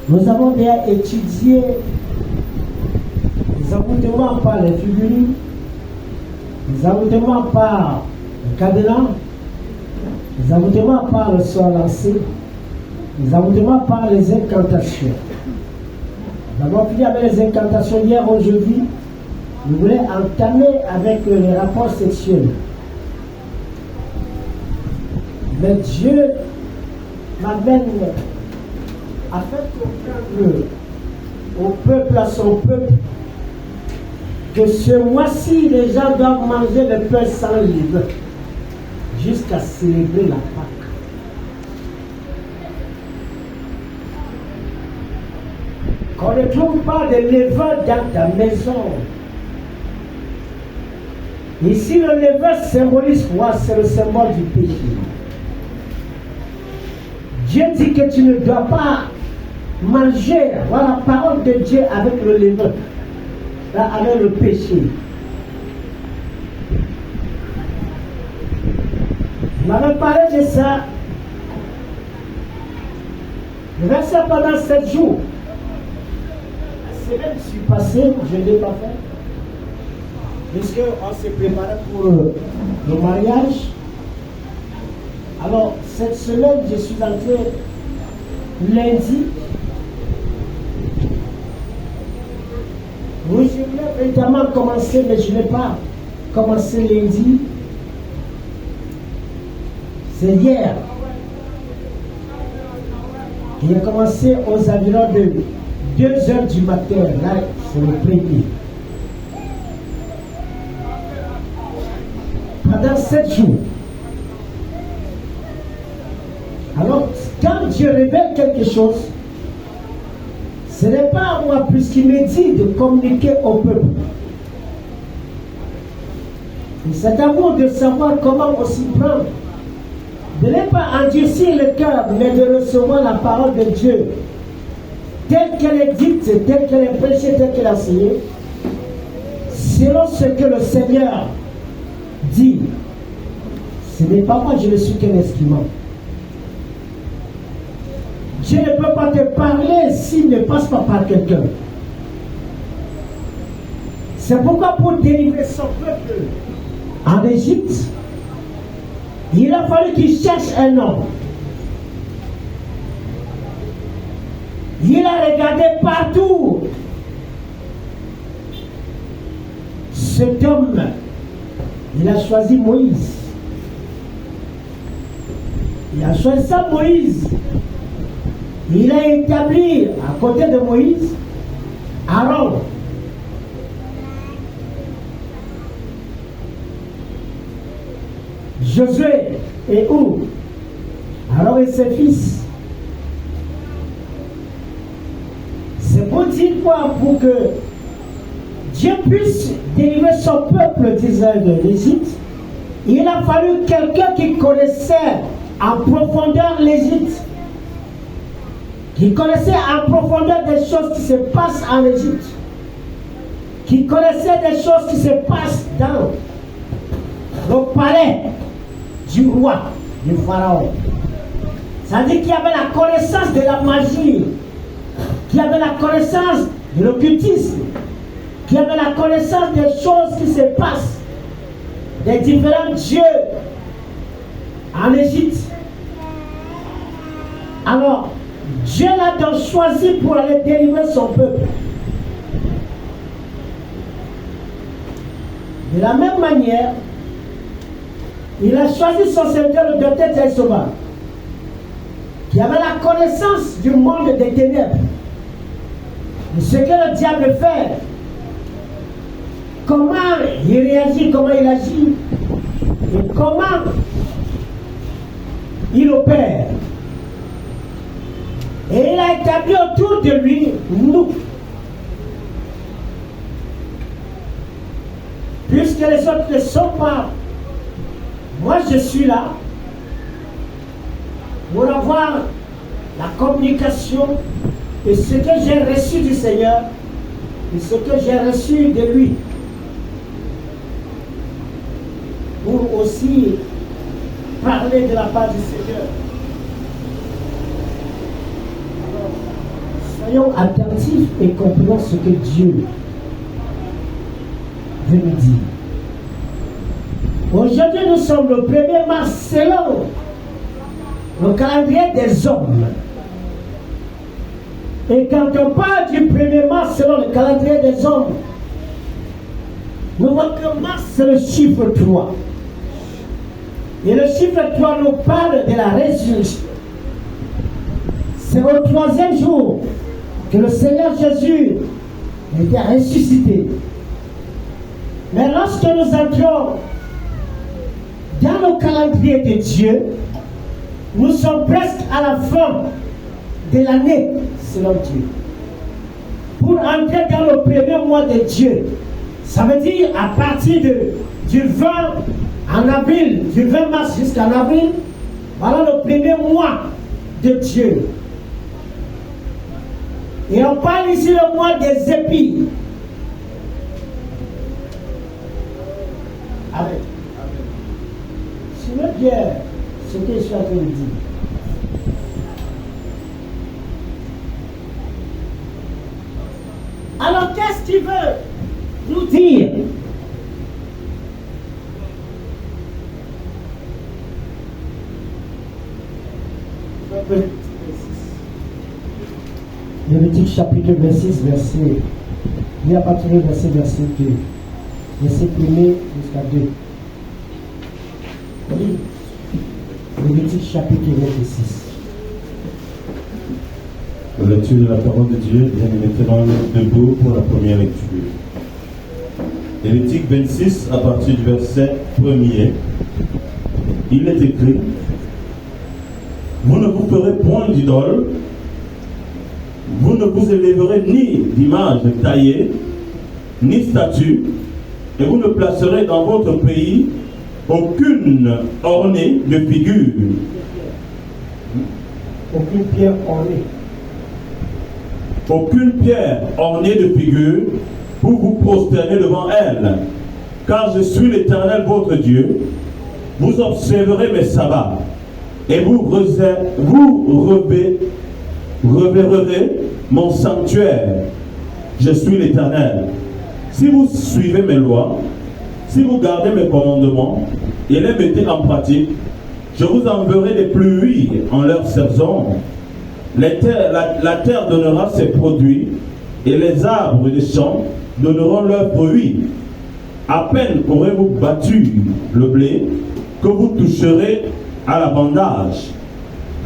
Nous avons bien étudié les envoûtements par les figurines, les envoûtements par le cadenas, les envoûtements par le sort lancé, les envoûtements par les incantations. Nous avons fini avec les incantations hier. Aujourd'hui, nous voulons entamer avec les rapports sexuels. Mais Dieu m'amène à faire comprendre au peuple, à son peuple, que ce mois-ci, les gens doivent manger le pain sans levain jusqu'à célébrer la Pâque. Qu'on ne trouve pas de levain dans ta maison. Ici, le levain symbolise quoi? C'est le symbole du péché. Dieu dit que tu ne dois pas manger, voilà, la parole de Dieu avec le levain, avec le péché. Il m'avait parlé de ça. Le verset pendant 7 jours. La semaine qui est passée, je ne l'ai pas fait. Puisqu'on s'est préparé pour le mariage. Alors, cette semaine, je suis entré lundi. Oui, je voulais véritablement commencer, mais je n'ai pas commencé lundi. C'est hier. Il a commencé aux environs de 2 heures du matin. Là, c'est le premier. Pendant 7 jours. Alors, quand Dieu révèle quelque chose, ce n'est pas à moi plus qu'il me dit de communiquer au peuple. C'est à vous de savoir comment on s'y prend. De ne pas endurcir le cœur, mais de recevoir la parole de Dieu telle qu'elle est dite, telle qu'elle est prêchée, telle qu'elle est enseignée, selon ce que le Seigneur dit. Ce n'est pas moi, je ne suis qu'un instrument. Dieu ne peut pas te parler s'il ne passe pas par quelqu'un. C'est pourquoi pour délivrer son peuple en Égypte, il a fallu qu'il cherche un homme. Il a regardé partout. Cet homme, il a choisi Moïse. Il a choisi ça, Moïse. Il a établi à côté de Moïse Aaron. Josué et où? Aaron et ses fils. C'est pour dire quoi? Pour que Dieu puisse délivrer son peuple d'Israël de l'Égypte. Il a fallu quelqu'un qui connaissait en profondeur l'Égypte, qui connaissait en profondeur des choses qui se passent en Égypte, qui connaissait des choses qui se passent dans le palais du roi, du pharaon. C'est-à-dire qu'il y avait la connaissance de la magie, qu'il y avait la connaissance de l'occultisme, qu'il y avait la connaissance des choses qui se passent, des différents dieux en Égypte. Alors, Dieu l'a donc choisi pour aller délivrer son peuple. De la même manière, il a choisi son serviteur, le docteur Taïsoba, qui avait la connaissance du monde des ténèbres, de ce que le diable fait, comment il réagit, comment il agit, et comment il opère. Et il a établi autour de lui, nous. Puisque les autres ne sont pas, moi je suis là pour avoir la communication de ce que j'ai reçu du Seigneur et ce que j'ai reçu de lui. Pour aussi parler de la part du Seigneur. Soyons attentifs et comprenons ce que Dieu veut nous dire. Aujourd'hui, nous sommes le 1er mars selon le calendrier des hommes. Et quand on parle du 1er mars selon le calendrier des hommes, nous voyons que mars c'est le chiffre 3. Et le chiffre 3 nous parle de la résurrection. C'est au 3e jour que le Seigneur Jésus était ressuscité. Mais lorsque nous entrons dans le calendrier de Dieu, nous sommes presque à la fin de l'année, selon Dieu. Pour entrer dans le 1er mois de Dieu, ça veut dire à partir du 20 en avril, du 20 mars jusqu'en avril, voilà le 1er mois de Dieu. Et on parle ici le mois des épis. Amen. Suivez bien ce que je suis en train de dire. Alors, qu'est-ce qu'il veut nous dire? Lévitique chapitre 26, verset. Il y a pas tiré verset 2. Verset 1er jusqu'à 2. Lévitique chapitre 26. La lecture de la parole de Dieu, bien maintenant debout pour la première lecture. Lévitique 26, à partir du verset 1er, il est écrit: vous ne vous ferez point d'idole, vous ne vous élèverez ni d'image taillée, ni statue, et vous ne placerez dans votre pays aucune ornée de figure. Aucune pierre ornée. Aucune pierre ornée de figure pour vous prosterner devant elle, car je suis l'Éternel votre Dieu. Vous observerez mes sabbats et vous reverrez mon sanctuaire. Je suis l'Éternel. Si vous suivez mes lois, si vous gardez mes commandements et les mettez en pratique, je vous enverrai des pluies en leur saison. La terre donnera ses produits et les arbres des champs donneront leurs fruits. À peine aurez-vous battu le blé que vous toucherez à l'abandage.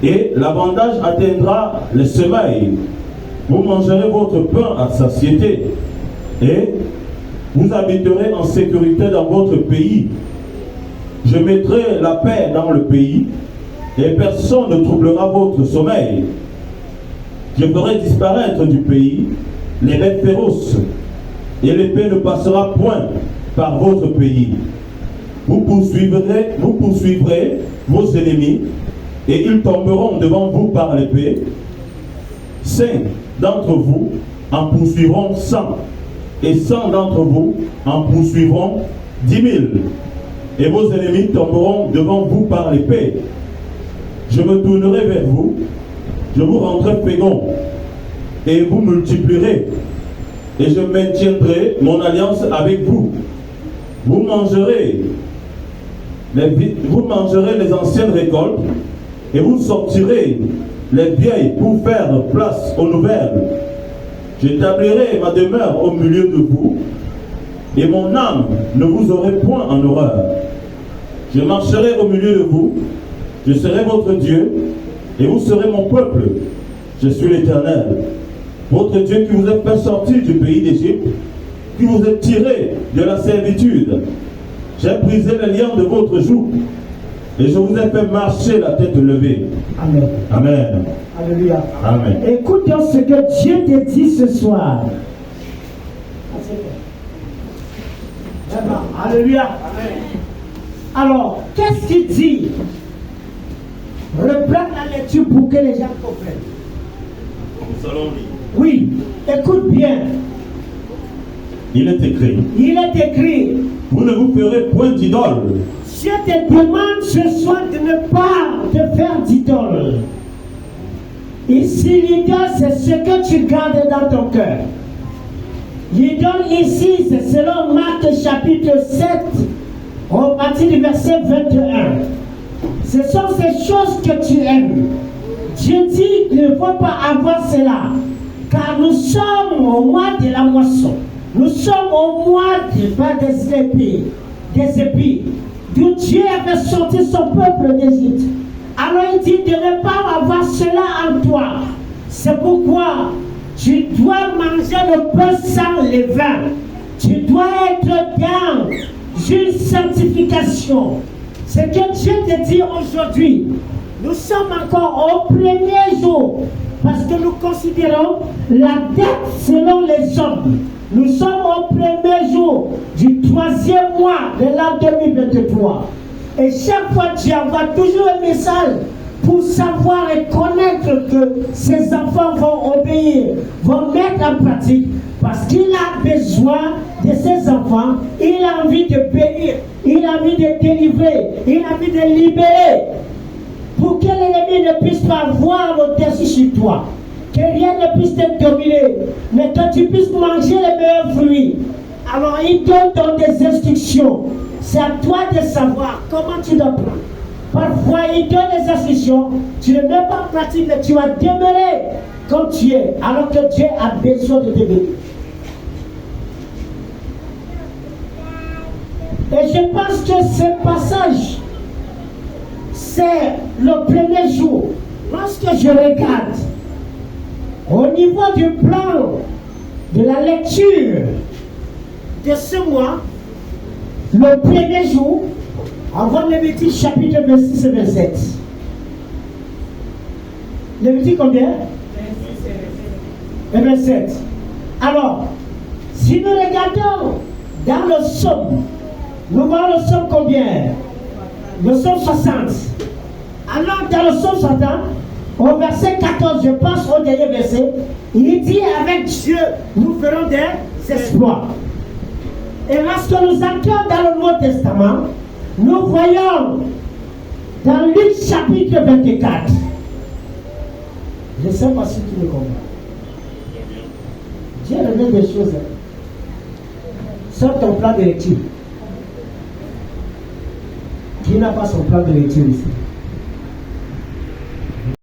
Et l'abandage atteindra les semailles. Vous mangerez votre pain à satiété. Et vous habiterez en sécurité dans votre pays. Je mettrai la paix dans le pays et personne ne troublera votre sommeil. Je ferai disparaître du pays les bêtes féroces et l'épée ne passera point par votre pays. Vous poursuivrez vos ennemis et ils tomberont devant vous par l'épée. 5 d'entre vous en poursuivront 100 et 100 d'entre vous en poursuivront 10 000 et vos ennemis tomberont devant vous par l'épée. Je me tournerai vers vous, je vous rendrai fécond et vous multiplierez et je maintiendrai mon alliance avec vous. Vous mangerez les anciennes récoltes et vous sortirez les vieilles pour faire place aux nouvelles. J'établirai ma demeure au milieu de vous et mon âme ne vous aurait point en horreur. Je marcherai au milieu de vous, je serai votre Dieu et vous serez mon peuple. Je suis l'Éternel, votre Dieu qui vous a fait sortir du pays d'Égypte, qui vous a tiré de la servitude. J'ai brisé les liens de votre joug et je vous ai fait marcher la tête levée. Amen. Amen. Alléluia. Amen. Écoute donc ce que Dieu te dit ce soir. Alléluia. Amen. Alors, qu'est-ce qu'il dit? Reprends la lecture pour que les gens comprennent. Nous allons lire. Oui, écoute bien. Il est écrit. Il est écrit. Vous ne vous ferez point d'idole. Je te demande ce soir de ne pas te faire d'idole. Ici, l'idole, c'est ce que tu gardes dans ton cœur. Il donne ici, c'est selon Marc chapitre 7, au partir du verset 21. Ce sont ces choses que tu aimes. Dieu dit qu'il ne faut pas avoir cela, car nous sommes au mois de la moisson. Nous sommes au mois des épis, d'où Dieu avait sorti son peuple d'Égypte. Alors il dit de ne pas avoir cela en toi. C'est pourquoi tu dois manger le pain sans levain. Tu dois être dans une sanctification. Ce que Dieu te dit aujourd'hui, nous sommes encore au premier jour, parce que nous considérons la date selon les hommes. Nous sommes au premier jour du 3e mois de l'an 2023. Et chaque fois, Dieu envoie toujours un message pour savoir et connaître que ses enfants vont obéir, vont mettre en pratique, parce qu'il a besoin de ses enfants, il a envie de bénir, il a envie de délivrer, il a envie de libérer, pour que l'ennemi ne puisse pas avoir au-dessus sur toi, que rien ne puisse te dominer, mais que tu puisses manger les meilleurs fruits. Alors il donne des instructions, c'est à toi de savoir comment tu dois prendre. Parfois, il donne des instructions, tu ne mets pas en pratique, mais tu vas demeurer comme tu es, alors que Dieu a besoin de te bénir. Et je pense que ce passage, c'est le premier jour. Lorsque je regarde, au niveau du plan de la lecture de ce mois, le premier jour, avant Lévitique chapitre 26 et 27. Lévitique combien? 26 et 27. Alors, si nous regardons dans le psaume, nous voyons le psaume combien? Le psaume 60. Alors, dans le psaume 60, au verset 14, je pense au dernier verset, il dit avec Dieu, nous ferons des exploits. Et lorsque nous entrons dans le Nouveau Testament, nous voyons dans Luc chapitre 24. Je ne sais pas si tu me comprends. Dieu révèle des choses. Sors ton plan de lecture. Qui n'a pas son plan de lecture ici?